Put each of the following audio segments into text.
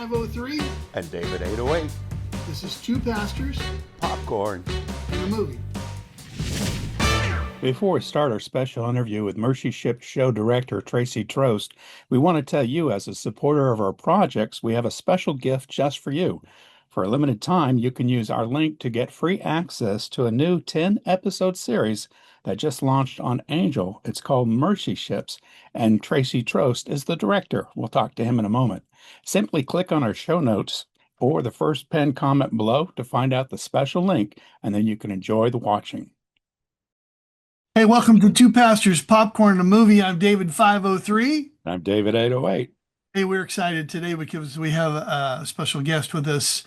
503. And David 808. This is Two Pastors Popcorn and a Movie. Before we start our special interview with Mercy Ship show director Tracy Trost, we want to tell you, as a supporter of our projects, we have a special gift just for you. For a limited time, you can use our link to get free access to a new 10-episode series that just launched on Angel. It's called Mercy Ships, and Tracy Trost is the director. We'll talk to him in a moment. Simply click on our show notes or the first pinned comment below to find out the special link, and then you can enjoy the watching. Hey, welcome to Two Pastors, Popcorn and a Movie. I'm David 503. I'm David 808. Hey, we're excited today because we have a special guest with us,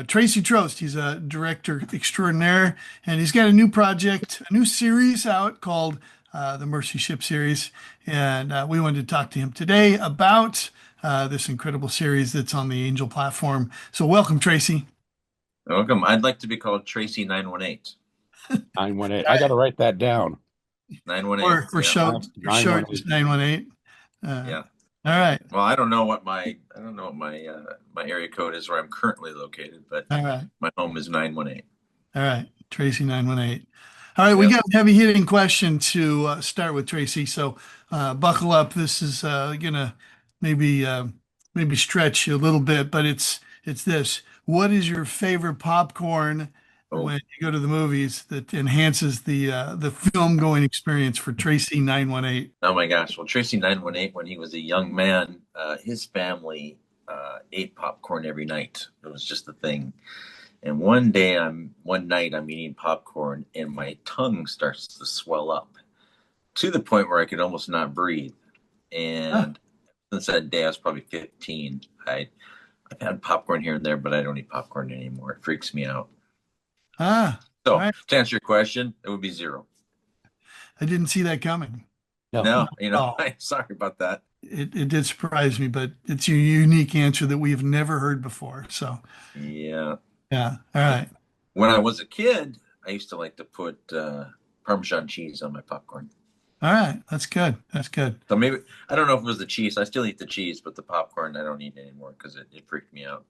Tracy Trost. He's a director extraordinaire, and he's got a new project, a new series out called the Mercy Ship series. And we wanted to talk to him today about this incredible series that's on the Angel platform. So welcome, Tracy. Welcome. I'd like to be called Tracy 918. 918. I got to write that down. 918. Or for short, just 918. Yeah. All right. Well, I don't know what my my area code is where I'm currently located, but All right. my home is 918. All right. Tracy 918. All right. We got a heavy hitting question to start with, Tracy. So buckle up. This is gonna maybe stretch you a little bit, but it's this. What is your favorite popcorn when you go to the movies that enhances the film going experience for Tracy 918? Oh my gosh. Well, Tracy 918, when he was a young man, his family ate popcorn every night. It was just the thing. And one night I'm eating popcorn and my tongue starts to swell up to the point where I could almost not breathe. And since that day, I was probably 15. I've had popcorn here and there, but I don't eat popcorn anymore. It freaks me out. So right. To answer your question, it would be 0. I didn't see that coming. No, I'm sorry about that. It did surprise me, but it's a unique answer that we've never heard before. So yeah. All right. When I was a kid, I used to like to put Parmesan cheese on my popcorn. All right, that's good. So maybe, I don't know if it was the cheese. I still eat the cheese, but the popcorn I don't eat anymore because it freaked me out.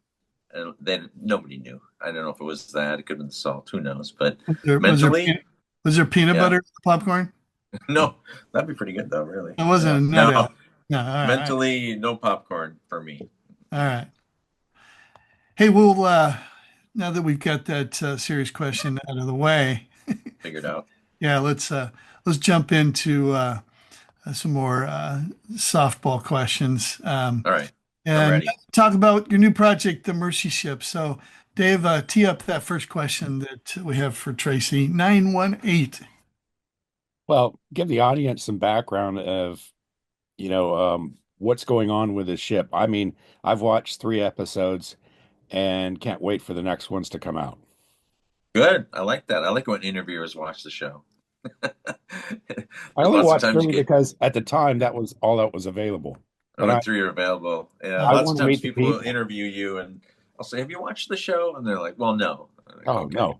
And then nobody knew. I don't know if it was that. It could have been the salt. Who knows? But mentally, was there peanut butter in the popcorn? No, that'd be pretty good though. Really, it wasn't. No. All right, mentally, no popcorn for me. All right. Hey, well, now that we've got that serious question out of the way, figured out. Yeah, let's jump into some more softball questions. All right. And talk about your new project, the Mercy Ship. So, Dave, tee up that first question that we have for Tracy. 918. Well, give the audience some background of, what's going on with this ship. I mean, I've watched 3 episodes and can't wait for the next ones to come out. Good. I like that. I like when interviewers watch the show. I only watched 3 because at the time that was all that was available. Only 3 are available. Yeah. Lots of times people will interview you and I'll say, "Have you watched the show?" And they're like, "Well, no." Like, okay. No.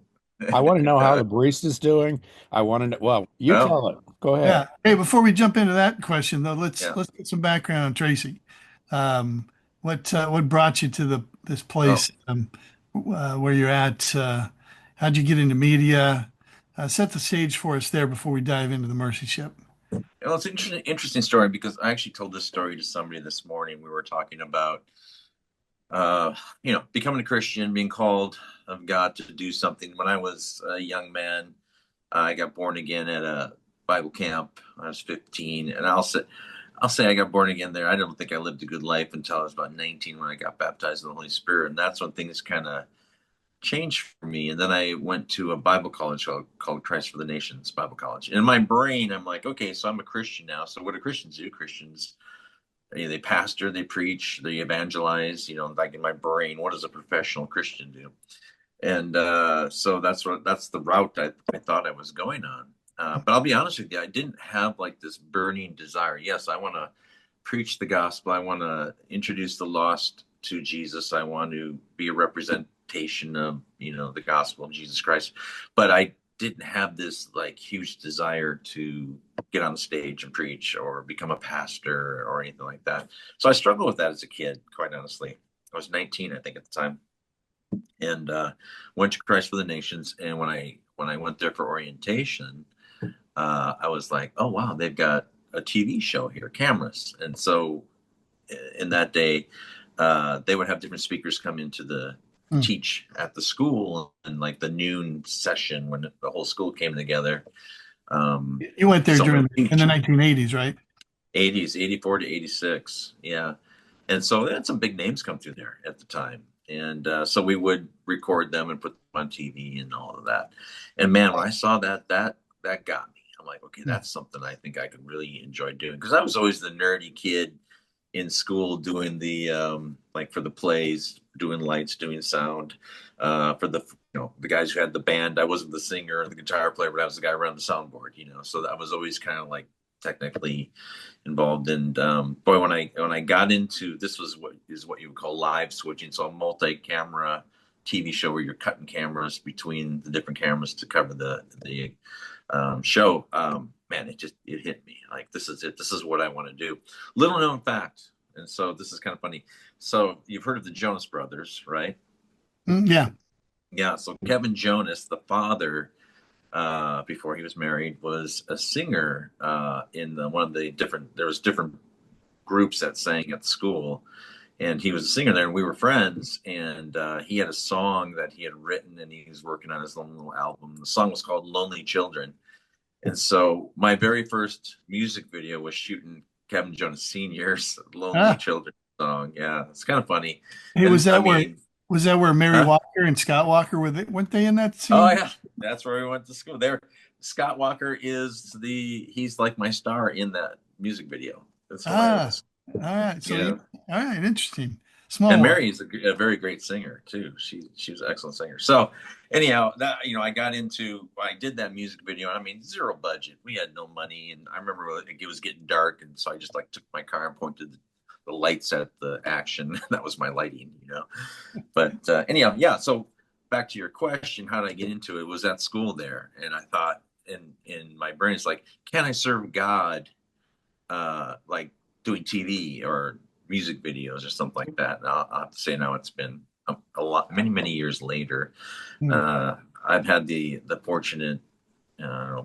I want to know how the barista's doing. I want to know. Well, tell it. Go ahead. Yeah. Hey, before we jump into that question though, let's get some background on Tracy. What brought you to this place where you're at? How'd you get into media? Set the stage for us there before we dive into the Mercy Ship. Well, it's an interesting story because I actually told this story to somebody this morning. We were talking about, becoming a Christian, being called of God to do something. When I was a young man, I got born again at a Bible camp. I was 15, and I'll say I got born again there. I don't think I lived a good life until I was about 19 when I got baptized in the Holy Spirit, and that's when things kind of changed for me. And then I went to a Bible college called Christ for the Nations Bible College. And in my brain, I'm like, okay, so I'm a Christian now. So what do Christians do? Christians, they pastor, they preach, they evangelize. Like in my brain, what does a professional Christian do? And so that's the route I thought I was going on. But I'll be honest with you, I didn't have like this burning desire. Yes, I want to preach the gospel. I want to introduce the lost to Jesus. I want to be a representation of the gospel of Jesus Christ, but I didn't have this like huge desire to get on the stage and preach or become a pastor or anything like that. So I struggled with that as a kid, quite honestly. I was 19, I think, at the time, and went to Christ for the Nations. And when I went there for orientation, I was like, oh wow, they've got a TV show here, cameras. And so in that day, they would have different speakers come into the Hmm. teach at the school, and like the noon session when the whole school came together. You went there Someone in the 1980s, right? 80s, 84 to 86. Yeah. And so they had some big names come through there at the time. And so we would record them and put them on TV and all of that. And man, when I saw that got me. I'm like, okay, Hmm. that's something I think I could really enjoy doing, because I was always the nerdy kid in school doing the like for the plays, doing lights, doing sound, for the the guys who had the band. I wasn't the singer or the guitar player, but I was the guy around the soundboard. So that was always kind of like technically involved. And boy, when I got into this, was what you would call live switching, so a multi-camera TV show where you're cutting cameras between the different cameras to cover the show. Man, it hit me like, this is it. This is what I want to do. Little known fact, and so this is kind of funny. So you've heard of the Jonas Brothers, right? Yeah. Yeah. So Kevin Jonas, the father, before he was married, was a singer in one of the different. There was different groups that sang at the school, and he was a singer there, and we were friends. And he had a song that he had written, and he was working on his own little album. The song was called "Lonely Children." And so my very first music video was shooting Kevin Jonas Sr.'s "Lonely Ah, Children" song. Yeah, it's kind of funny. hey, And I mean, was that where Mary huh? Walker and Scott Walker weren't they in that Oh scene? yeah, that's where we went to school. There, Scott Walker he's like my star in that music video. It's Ah, hilarious. all right. Yeah. All right, interesting. Small And world. Mary is a very great singer too. She was an excellent singer. So anyhow, that I did that music video. I mean, zero budget. We had no money, and I remember it was getting dark, and so I just like took my car and pointed the lights at the action. That was my lighting. But anyhow, yeah. So back to your question, how did I get into it? Was at school there, and I thought in my brain, it's like, can I serve God, like doing TV or music videos or something like that? And I'll have to say now it's been a lot, many years later. Hmm. Uh, I've had the fortunate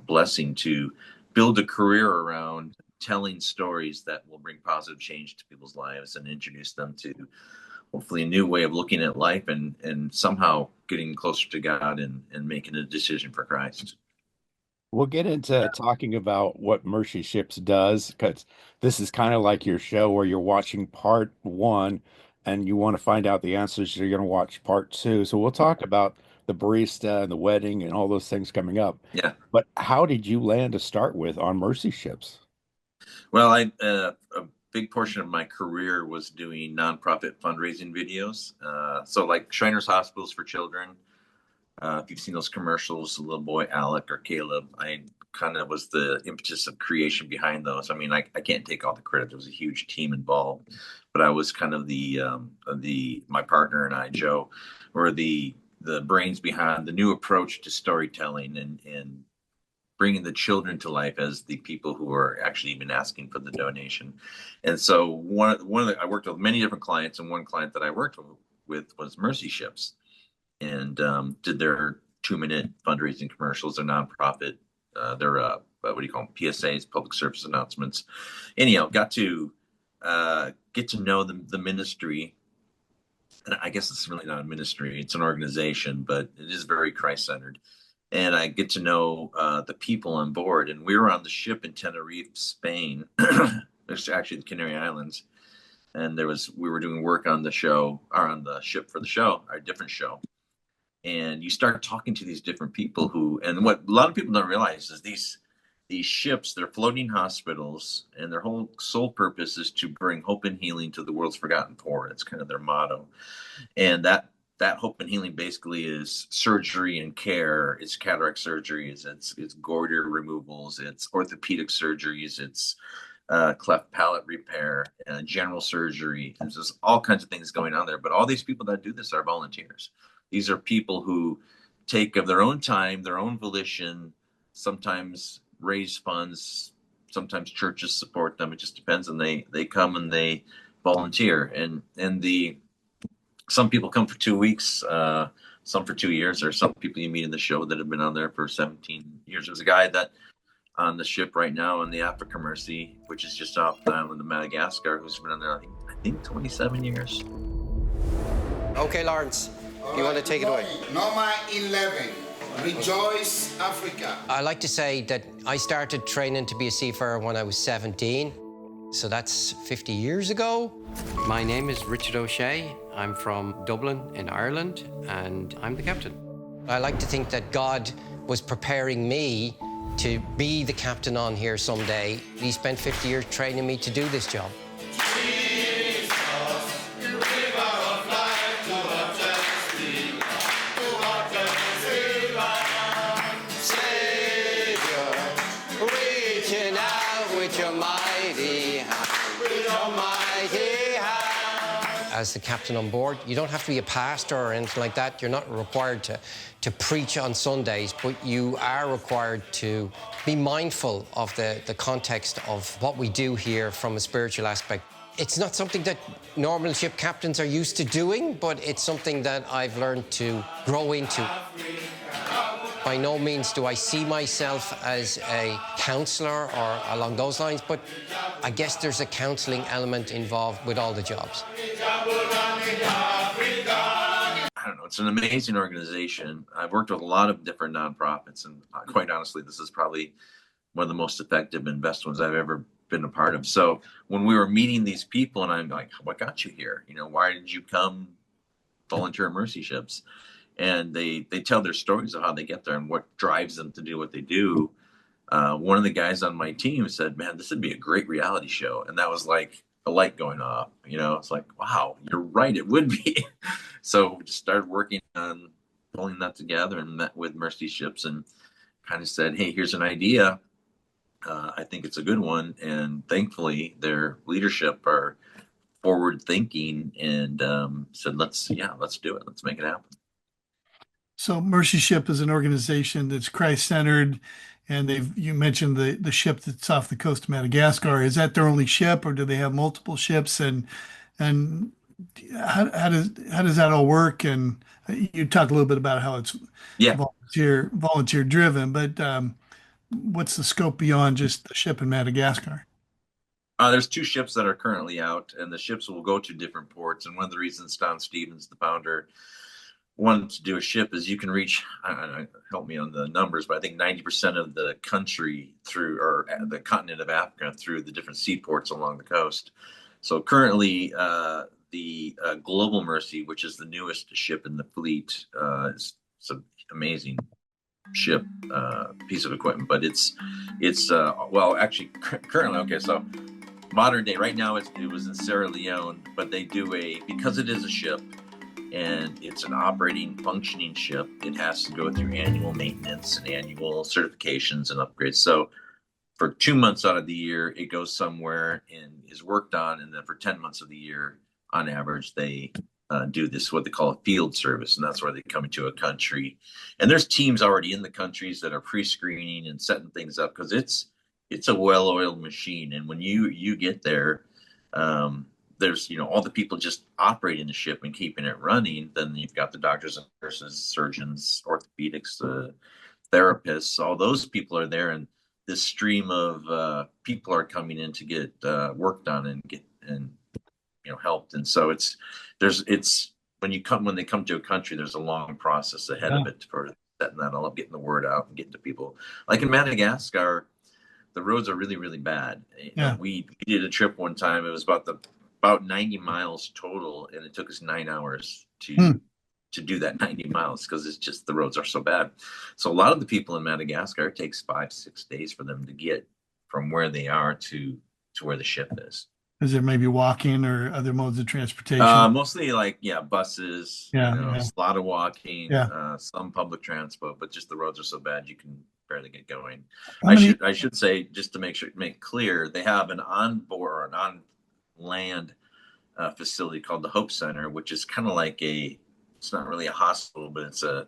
blessing to build a career around telling stories that will bring positive change to people's lives and introduce them to hopefully a new way of looking at life, and somehow getting closer to God, and making a decision for Christ. We'll get into talking about what Mercy Ships does, because this is kind of like your show where you're watching part one and you want to find out the answers. You're going to watch part two. So we'll talk about the barista and the wedding and all those things coming up. Yeah. But how did you land to start with on Mercy Ships? Well, a big portion of my career was doing nonprofit fundraising videos. So like Shriners Hospitals for Children. If you've seen those commercials, the little boy Alec or Caleb, I kind of was the impetus of creation behind those. I mean, I can't take all the credit. There was a huge team involved, but I was kind of the my partner and I, Joe, were the brains behind the new approach to storytelling, and bringing the children to life as the people who are actually even asking for the donation. And so I worked with many different clients, and one client that I worked with was Mercy Ships, and did their 2-minute fundraising commercials. They're nonprofit. They're what do you call them? PSAs, public service announcements. Anyhow, got to get to know the ministry. And I guess it's really not a ministry; it's an organization, but it is very Christ centered. And I get to know the people on board. And we were on the ship in Tenerife, Spain. It's actually the Canary Islands. And we were doing work on the show, or on the ship for the show, our different show. And you start talking to these different people and what a lot of people don't realize is these ships, they're floating hospitals, and their whole sole purpose is to bring hope and healing to the world's forgotten poor. It's kind of their motto. And that hope and healing basically is surgery and care. It's cataract surgeries, it's goiter removals, it's orthopedic surgeries, it's cleft palate repair, general surgery. There's just all kinds of things going on there. But all these people that do this are volunteers. These are people who take of their own time, their own volition, sometimes raise funds, sometimes churches support them. It just depends, and they come and they volunteer. And some people come for 2 weeks, some for 2 years. There are some people you meet in the show that have been on there for 17 years. There's a guy that on the ship right now on the Africa Mercy, which is just off the island of Madagascar, who's been on there, I think 27 years. Okay, Lawrence, you want to take it away? Number 11, Rejoice Africa. I like to say that I started training to be a seafarer when I was 17, so that's 50 years ago. My name is Richard O'Shea. I'm from Dublin in Ireland, and I'm the captain. I like to think that God was preparing me to be the captain on here someday. He spent 50 years training me to do this job. As the captain on board, you don't have to be a pastor or anything like that. You're not required to preach on Sundays, but you are required to be mindful of the context of what we do here from a spiritual aspect. It's not something that normal ship captains are used to doing, but it's something that I've learned to grow into. By no means do I see myself as a counselor or along those lines, but I guess there's a counseling element involved with all the jobs. I don't know. It's an amazing organization. I've worked with a lot of different nonprofits, and quite honestly, this is probably one of the most effective and best ones I've ever been a part of. So when we were meeting these people, and I'm like, what got you here? Why did you come volunteer mercy ships? And they tell their stories of how they get there and what drives them to do what they do. One of the guys on my team said, man, this would be a great reality show. And that was like a light going off. It's like, wow, you're right, it would be. So we just started working on pulling that together and met with mercy ships and kind of said, hey, here's an idea. I think it's a good one. And thankfully their leadership are forward thinking and said, let's do it. Let's make it happen. So Mercy Ship is an organization that's Christ-centered, and you mentioned the ship that's off the coast of Madagascar. Is that their only ship, or do they have multiple ships? And how does that all work? And you talked a little bit about how it's volunteer driven, but what's the scope beyond just the ship in Madagascar? There's 2 ships that are currently out, and the ships will go to different ports. And one of the reasons Don Stevens, the founder, wanted to do a ship is you can reach, help me on the numbers, but I think 90% of the country through, or the continent of Africa through the different seaports along the coast. So currently the Global Mercy, which is the newest ship in the fleet, is an amazing ship, piece of equipment, but it's well, actually currently, okay, so modern day, right now it was in Sierra Leone, but they do because it is a ship, and it's an operating, functioning ship, it has to go through annual maintenance and annual certifications and upgrades. So for 2 months out of the year, it goes somewhere and is worked on. And then for 10 months of the year, on average, they do this, what they call a field service. And that's where they come into a country. And there's teams already in the countries that are pre-screening and setting things up, because it's a well-oiled machine. And when you get there, there's all the people just operating the ship and keeping it running. Then you've got the doctors and nurses, surgeons, orthopedics, therapists. All those people are there, and this stream of people are coming in to get work done and helped. And so it's when they come to a country, there's a long process ahead of it for setting that all up, getting the word out, and getting to people. Like in Madagascar, the roads are really, really bad. Yeah. We did a trip one time. It was about 90 miles total, and it took us 9 hours to do that 90 miles because it's just the roads are so bad. So a lot of the people in Madagascar, it takes 5-6 days for them to get from where they are to where the ship is. Is there maybe walking or other modes of transportation? Mostly buses. A lot of walking. Some public transport, but just the roads are so bad you can barely get going. I should say, just to make clear, they have an onboard, an on land facility called the Hope Center, which is kind of like it's not really a hospital, but it's a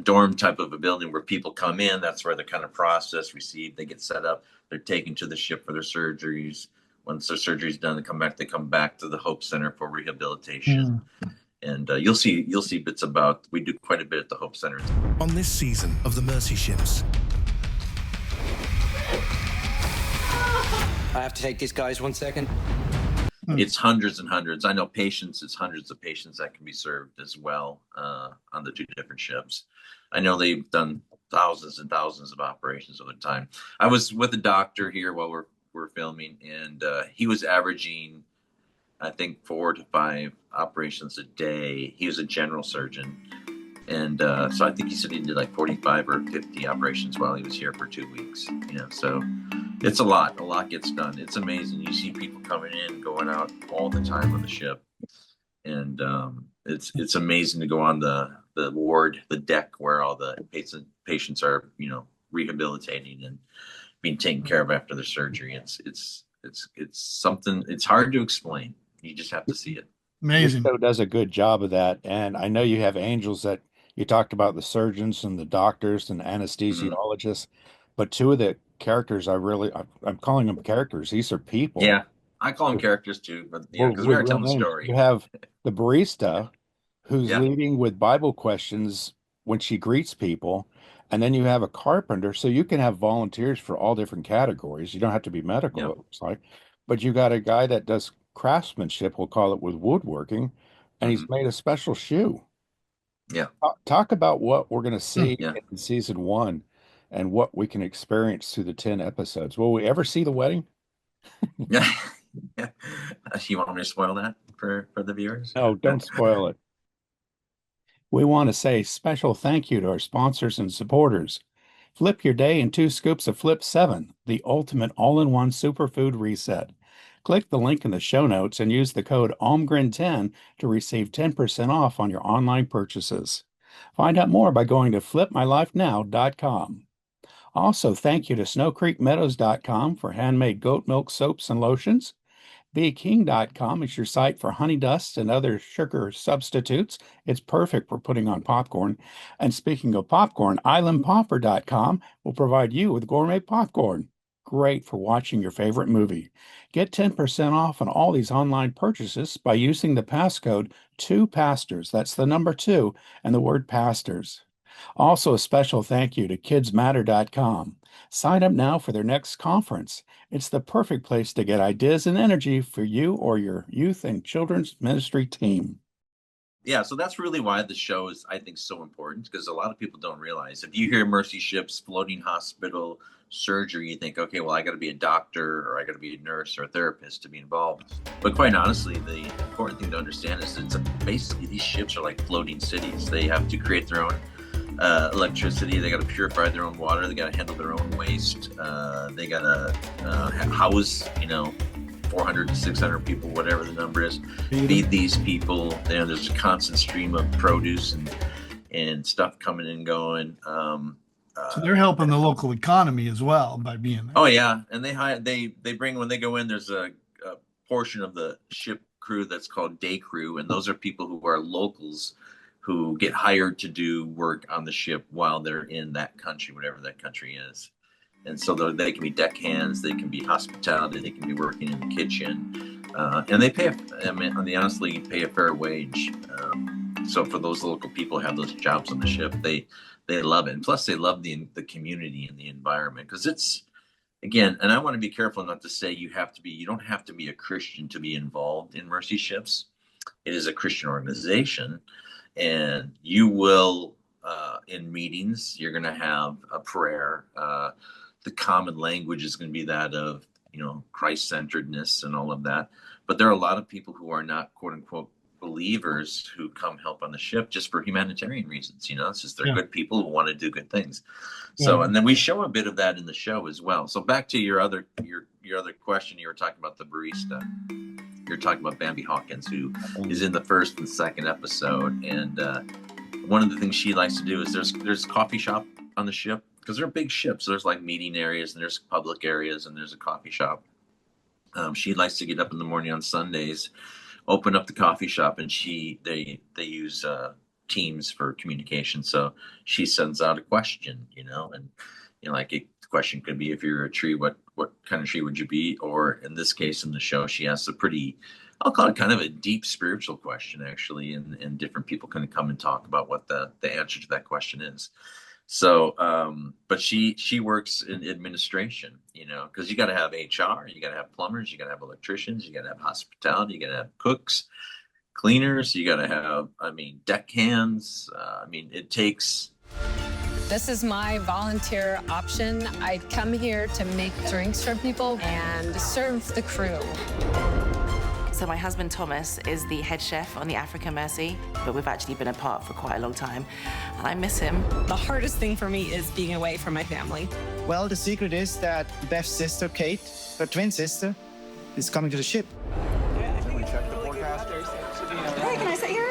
dorm type of a building where people come in. That's where they're kind of processed, received, they get set up, they're taken to the ship for their surgeries. Once their surgery is done, they come back to the Hope Center for rehabilitation. And you'll see bits about. We do quite a bit at the Hope Center. On this season of the Mercy Ships. I have to take these guys 1 second. It's hundreds and hundreds. I know patients. It's hundreds of patients that can be served as well on the 2 different ships. I know they've done thousands and thousands of operations over time. I was with a doctor here while we're filming, and he was averaging, I think, 4 to 5 operations a day. He was a general surgeon, and so I think he said he did like 45 or 50 operations while he was here for 2 weeks. So it's a lot. A lot gets done. It's amazing. You see people coming in, going out all the time on the ship, and it's amazing to go on the ward, the deck where all the patients are, rehabilitating and being taken care of after their surgery. It's something. It's hard to explain. You just have to see it. Amazing. Your show does a good job of that. And I know you have angels that you talked about, the surgeons and the doctors and anesthesiologists, but 2 of the characters I'm calling them characters. These are people. Yeah, I call them characters too, but because we are telling the story. You have the barista who's Yeah. leading with Bible questions when she greets people. And then you have a carpenter, so you can have volunteers for all different categories. You don't have to be medical, Yep. it looks like. But you got a guy that does craftsmanship, we'll call it, with woodworking, and he's made a special shoe. Yeah. Talk about what we're going to see Yeah. in season 1 and what we can experience through the 10 episodes. Will we ever see the wedding? Yeah. You want me to spoil that for the viewers? No, don't spoil it. We want to say special thank you to our sponsors and supporters. Flip your day in 2 scoops of Flip 7, the ultimate all-in-one superfood reset. Click the link in the show notes and use the code OMGREN10 to receive 10% off on your online purchases. Find out more by going to flipmylifenow.com. Also, thank you to snowcreekmeadows.com for handmade goat milk soaps and lotions. BeKing.com is your site for honey dust and other sugar substitutes. It's perfect for putting on popcorn. And speaking of popcorn, IslandPopper.com will provide you with gourmet popcorn. Great for watching your favorite movie. Get 10% off on all these online purchases by using the passcode 2PASTORS. That's the number 2 and the word pastors. Also, a special thank you to kidsmatter.com. Sign up now for their next conference. It's the perfect place to get ideas and energy for you or your youth and children's ministry team. Yeah, so that's really why the show is, I think, so important, because a lot of people don't realize. If you hear Mercy Ships, floating hospital, surgery, you think, okay, well, I got to be a doctor or I got to be a nurse or a therapist to be involved. But quite honestly, the important thing to understand is basically these ships are like floating cities. They have to create their own electricity. They got to purify their own water. They got to handle their own waste. They got to house, 400 to 600 people, whatever the number is. Feed these people. There's a constant stream of produce and stuff coming and going. So they're helping the local economy as well by being there. Oh yeah, and they bring, when they go in, there's a portion of the ship crew that's called day crew, and those are people who are locals who get hired to do work on the ship while they're in that country, whatever that country is. And so they can be deckhands, they can be hospitality, they can be working in the kitchen, and they they honestly pay a fair wage. So for those local people who have those jobs on the ship, they love it. And plus they love the community and the environment, because it's, again, and I want to be careful not to say you don't have to be a Christian to be involved in Mercy Ships. It is a Christian organization, and you will, in meetings, you're going to have a prayer. The common language is going to be that of, Christ-centeredness and all of that. But there are a lot of people who are not, quote unquote, believers who come help on the ship just for humanitarian reasons. It's just they're good people who want to do good things. So, and then we show a bit of that in the show as well. So back to your other question, you were talking about the barista. You're talking about Bambi Hawkins, who is in the first and second episode. And one of the things she likes to do is there's a coffee shop on the ship, because they're big ships. So there's like meeting areas, and there's public areas, and there's a coffee shop. She likes to get up in the morning on Sundays, open up the coffee shop, and they use Teams for communication. So she sends out a question, and like a question could be, if you're a tree, what kind of tree would you be? Or in this case, in the show, she asks a pretty I'll call it kind of a deep spiritual question, actually, and different people can come and talk about what the answer to that question is. So, but she works in administration, because you got to have HR, you got to have plumbers, you got to have electricians, you got to have hospitality, you got to have cooks, cleaners, you got to have, deck hands. It takes. This is my volunteer option. I come here to make drinks for people and serve the crew. So my husband Thomas is the head chef on the Africa Mercy, but we've actually been apart for quite a long time, and I miss him. The hardest thing for me is being away from my family. Well, the secret is that Beth's sister, Kate, her twin sister, is coming to the ship. Hey, can I sit here?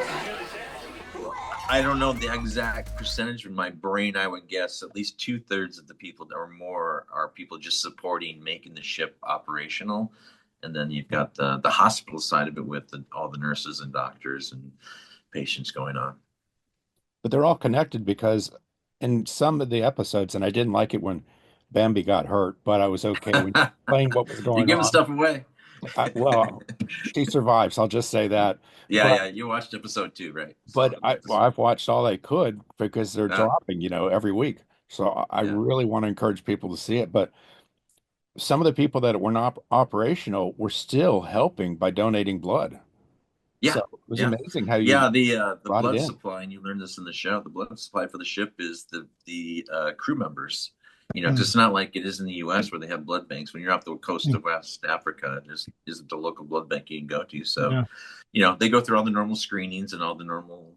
I don't know the exact percentage. In my brain, I would guess at least 2/3 of the people or more are people just supporting making the ship operational. And then you've got the hospital side of it with all the nurses and doctors and patients going on. But they're all connected because in some of the episodes, and I didn't like it when Bambi got hurt, but I was okay when you explained what was going on. You're giving stuff away. Well, she survives. I'll just say that. Yeah. You watched episode 2, right? But I've watched all I could because they're dropping, every week. So I really want to encourage people to see it. But some of the people that were not operational were still helping by donating blood. Yeah, so it was amazing how the blood supply, and you learned this in the show. The blood supply for the ship is the crew members. Because it's not like it is in the U.S. where they have blood banks. When you're off the coast of West Africa, there isn't a local blood bank you can go to. So, they go through all the normal screenings and all the normal,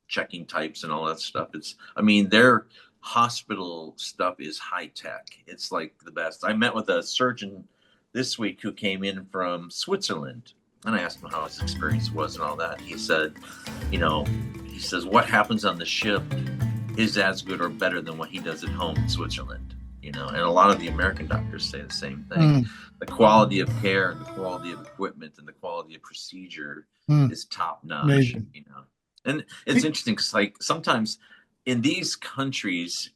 checking types and all that stuff. Their hospital stuff is high tech. It's like the best. I met with a surgeon this week who came in from Switzerland, and I asked him how his experience was and all that. He said, he says what happens on the ship is as good or better than what he does at home in Switzerland. And a lot of the American doctors say the same thing. The quality of care and the quality of equipment and the quality of procedure is top notch. Amazing. And it's interesting because, like, sometimes in these countries,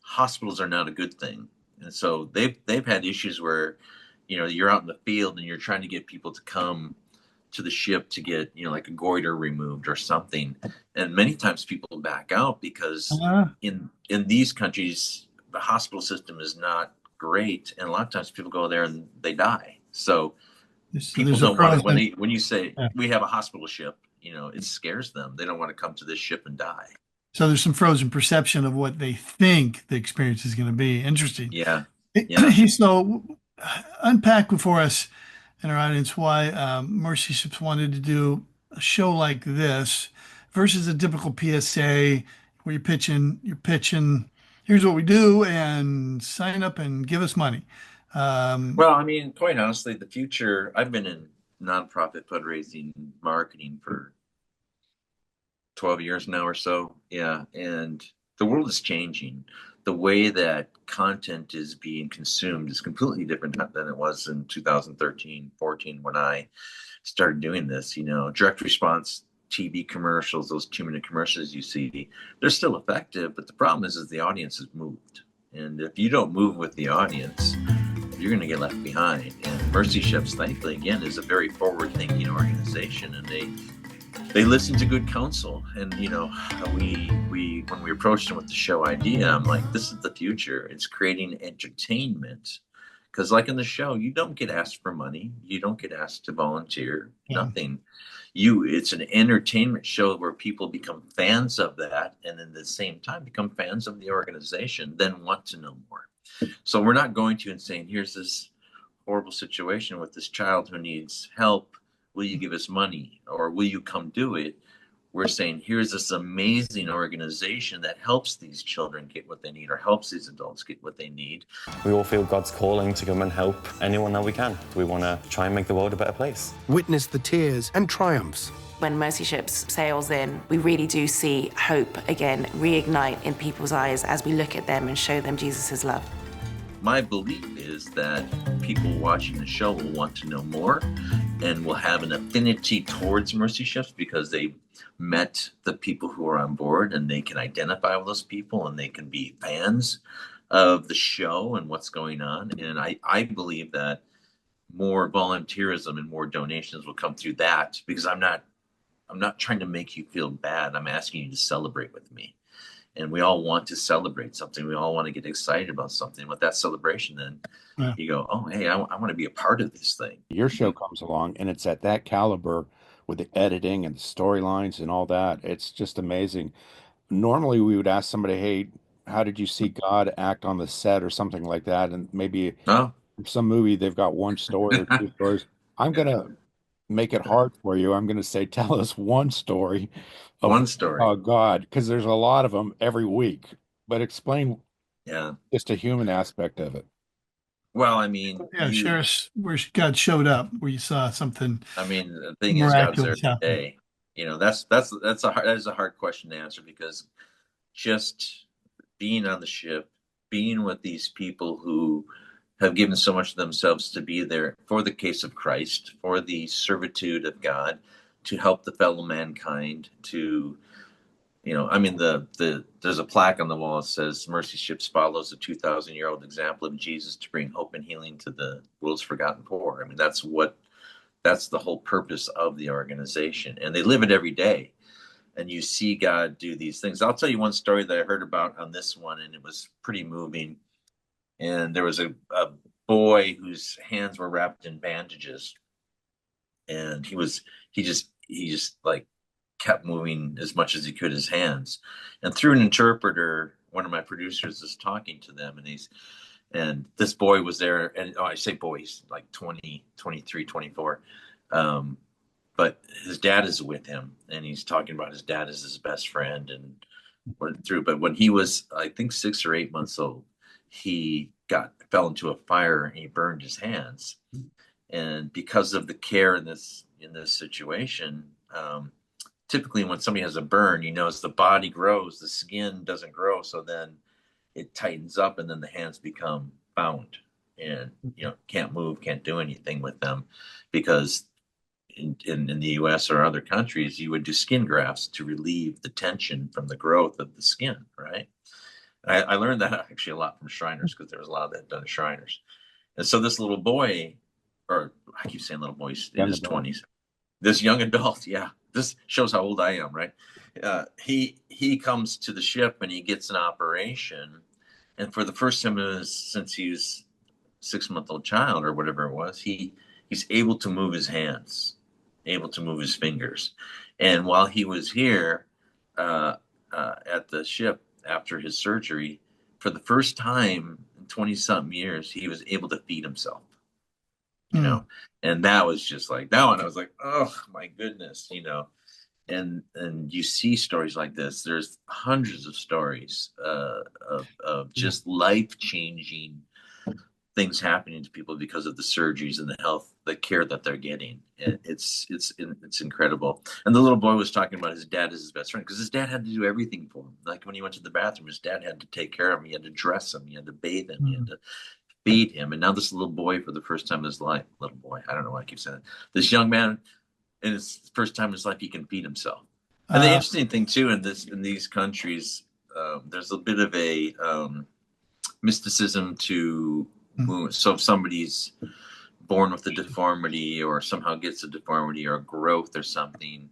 hospitals are not a good thing, and so they've had issues where, you're out in the field and you're trying to get people to come to the ship to get, like a goiter removed or something, and many times people back out because in these countries the hospital system is not great, and a lot of times people go there and they die. So people don't want to, when you say we have a hospital ship, it scares them. They don't want to come to this ship and die. So there's some frozen perception of what they think the experience is going to be. Interesting. Yeah. So unpack for us and our audience why Mercy Ships wanted to do a show like this versus a typical PSA where you're pitching, here's what we do and sign up and give us money. Well, quite honestly, the future, I've been in nonprofit fundraising marketing for 12 years now or so. Yeah. And the world is changing. The way that content is being consumed is completely different than it was in 2013, 14, when I started doing this. Direct response TV commercials, those 2-minute commercials you see, they're still effective, but the problem is the audience has moved. And if you don't move with the audience, you're going to get left behind. And Mercy Ships, thankfully, again, is a very forward-thinking organization, and they listen to good counsel. And we when we approached them with the show idea, I'm like, this is the future. It's creating entertainment, because like in the show, you don't get asked for money, you don't get asked to volunteer, nothing. It's an entertainment show where people become fans of that, and at the same time become fans of the organization, then want to know more. So we're not going to and saying, here's this horrible situation with this child who needs help, will you give us money, or will you come do it? We're saying, here's this amazing organization that helps these children get what they need, or helps these adults get what they need. We all feel God's calling to come and help anyone that we can. We want to try and make the world a better place. Witness the tears and triumphs. When Mercy Ships sails in, we really do see hope again reignite in people's eyes as we look at them and show them Jesus' love. My belief is that people watching the show will want to know more and will have an affinity towards Mercy Ships because they met the people who are on board, and they can identify with those people, and they can be fans of the show and what's going on. And I believe that more volunteerism and more donations will come through that, because I'm not trying to make you feel bad. I'm asking you to celebrate with me. And we all want to celebrate something. We all want to get excited about something. With that celebration, then you go, oh, hey, I want to be a part of this thing. Your show comes along and it's at that caliber with the editing and the storylines and all that. It's just amazing. Normally we would ask somebody, hey, how did you see God act on the set or something like that? And maybe some movie they've got one story or two stories. I'm gonna make it hard for you. I'm gonna say, tell us one story of God, because there's a lot of them every week. But explain just a human aspect of it. Well, I mean, share us where God showed up, where you saw something. I mean, the thing is, God's there today. You know, that is a hard question to answer, because just being on the ship, being with these people who have given so much of themselves to be there for the case of Christ, for the servitude of God, to help the fellow mankind, to, you know, I mean, there's a plaque on the wall that says Mercy Ships follows a 2,000-year-old example of Jesus to bring hope and healing to the world's forgotten poor. I mean, that's the whole purpose of the organization, and they live it every day. And you see God do these things. I'll tell you one story that I heard about on this one, and it was pretty moving. And there was a boy whose hands were wrapped in bandages, and he just like kept moving as much as he could his hands. And through an interpreter, one of my producers is talking to them, and this boy was there. And I say boy, he's like 20, 23, 24. But his dad is with him, and he's talking about his dad as his best friend and went through. But when he was, I think, 6 or 8 months old, he fell into a fire and he burned his hands. And because of the care in this situation, typically when somebody has a burn, as the body grows, the skin doesn't grow, so then it tightens up, and then the hands become bound, and can't move, can't do anything with them, because in the U.S. or other countries, you would do skin grafts to relieve the tension from the growth of the skin, right? I learned that actually a lot from Shriners, because there was a lot of that done at Shriners. And so this little boy, or I keep saying little boy, he's in his 20s, this young adult, this shows how old I am, right? He comes to the ship and he gets an operation, and for the first time since he was 6-month-old child or whatever it was, he's able to move his hands, able to move his fingers. And while he was here at the ship after his surgery, for the first time in 20-something years, he was able to feed himself. And that was just like that one. I was like, oh my goodness, and you see stories like this. There's hundreds of stories of just life-changing things happening to people because of the surgeries and the care that they're getting. And it's incredible. And the little boy was talking about his dad as his best friend, because his dad had to do everything for him. Like when he went to the bathroom, his dad had to take care of him. He had to dress him. He had to bathe him. He had to feed him. And now this little boy, for the first time in his life, little boy, I don't know why I keep saying that. This young man, in his first time in his life, he can feed himself. And the interesting thing too, in these countries, there's a bit of a mysticism to. So if somebody's born with a deformity, or somehow gets a deformity or a growth or something,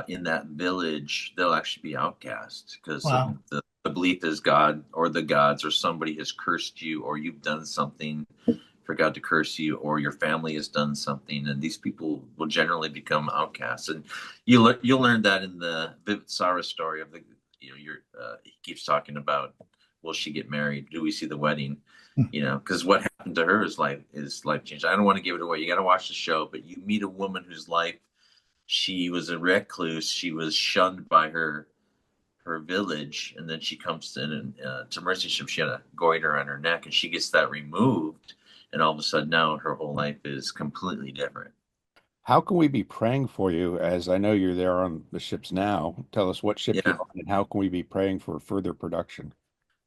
in that village, they'll actually be outcast, because the belief is God or the gods or somebody has cursed you, or you've done something for God to curse you, or your family has done something, and these people will generally become outcasts. And you'll learn that in the Vivek Sarah story of he keeps talking about, will she get married? Do we see the wedding? Because what happened to her is life changing. I don't want to give it away. You got to watch the show, but you meet a woman whose life, she was a recluse. She was shunned by her village, and then she comes to Mercy Ship. She had a goiter on her neck, and she gets that removed, and all of a sudden now her whole life is completely different. How can we be praying for you? As I know you're there on the ships now. Tell us what ship you're on, and how can we be praying for further production?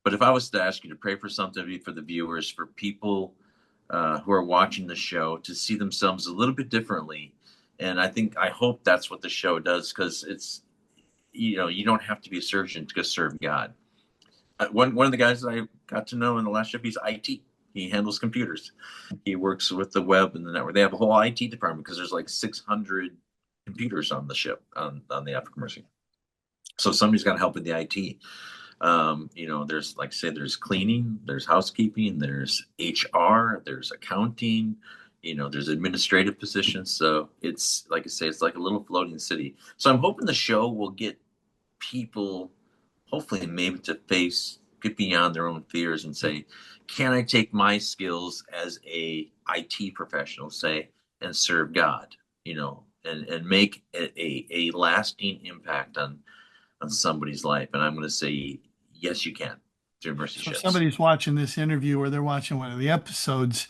But if I was to ask you to pray for something, for the viewers, for people who are watching the show, to see themselves a little bit differently. And I hope that's what the show does, because it's, you don't have to be a surgeon to go serve God. One of the guys that I got to know in the last ship, he's IT. He handles computers. He works with the web and the network. They have a whole IT department because there's like 600 computers on the ship on the African Mercy. So somebody's got to help with the IT. There's, like I say, there's cleaning, there's housekeeping, there's HR, there's accounting, there's administrative positions. So it's, like I say, it's like a little floating city. So I'm hoping the show will get people, hopefully maybe to get beyond their own fears and say, can I take my skills as a IT professional, say, and serve God, and make a lasting impact on somebody's life? And I'm going to say, yes, you can, through Mercy So if Ships. somebody's watching this interview or they're watching one of the episodes,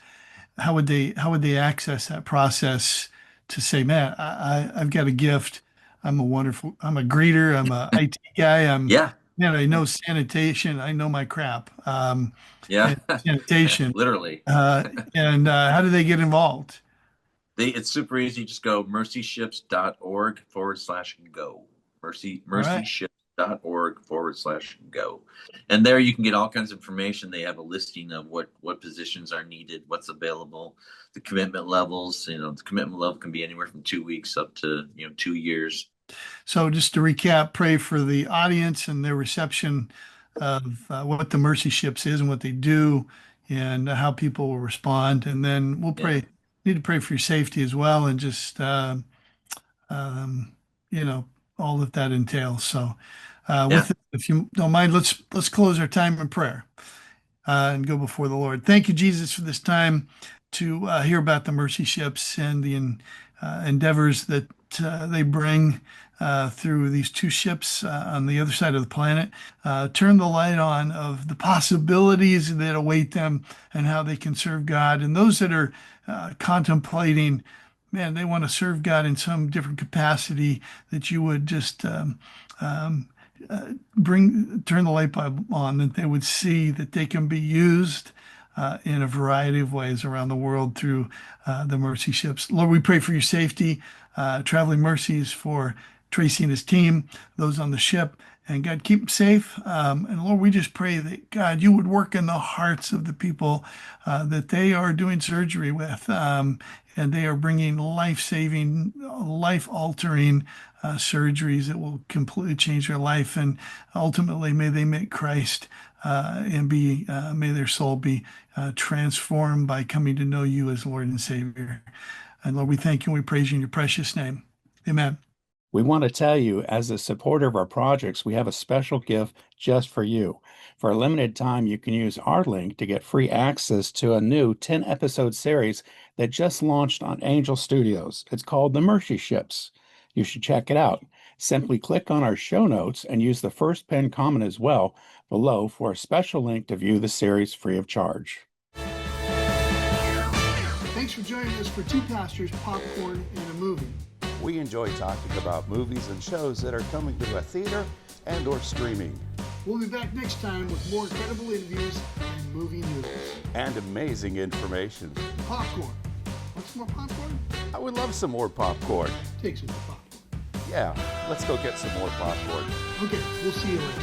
how would they access that process to say, man, I've got a gift. I'm a greeter. I'm a IT guy. Yeah. Man, I know sanitation. I know my crap. Yeah. And sanitation. Literally. And how do they get involved? It's super easy. Just go mercyships.org/go. mercyships.org/go. And there you can get all kinds of information. They have a listing of what positions are needed, what's available, the commitment levels. The commitment level can be anywhere from 2 weeks up to 2 years. So just to recap, pray for the audience and their reception of what the Mercy Ships is and what they do and how people will respond. And then we'll pray, need to pray for your safety as well, and just, all that entails. So with it, if you don't mind, let's close our time in prayer and go before the Lord. Thank you, Jesus, for this time to hear about the Mercy Ships and the endeavors that they bring through these two ships on the other side of the planet. Turn the light on of the possibilities that await them and how they can serve God. And those that are contemplating, man, they want to serve God in some different capacity, that you would just turn the light bulb on, that they would see that they can be used in a variety of ways around the world through the Mercy Ships. Lord, we pray for your safety, traveling mercies for Tracy and his team, those on the ship, and God, keep them safe. And Lord, we just pray that, God, you would work in the hearts of the people that they are doing surgery with, and they are bringing life-saving, life-altering surgeries that will completely change their life. And ultimately, may they meet Christ and may their soul be transformed by coming to know you as Lord and Savior. And Lord, we thank you and we praise you in your precious name. Amen. We want to tell you, as a supporter of our projects, we have a special gift just for you. For a limited time, you can use our link to get free access to a new 10-episode series that just launched on Angel Studios. It's called The Mercy Ships. You should check it out. Simply click on our show notes and use the first pinned comment as well below for a special link to view the series free of charge. Thanks for joining us for Two Pastors, Popcorn, and a Movie. We enjoy talking about movies and shows that are coming to a theater and or streaming. We'll be back next time with more incredible interviews and movie news. And amazing information. Popcorn. Want some more popcorn? I would love some more popcorn. Take some more popcorn. Yeah, let's go get some more popcorn. Okay, we'll see you later.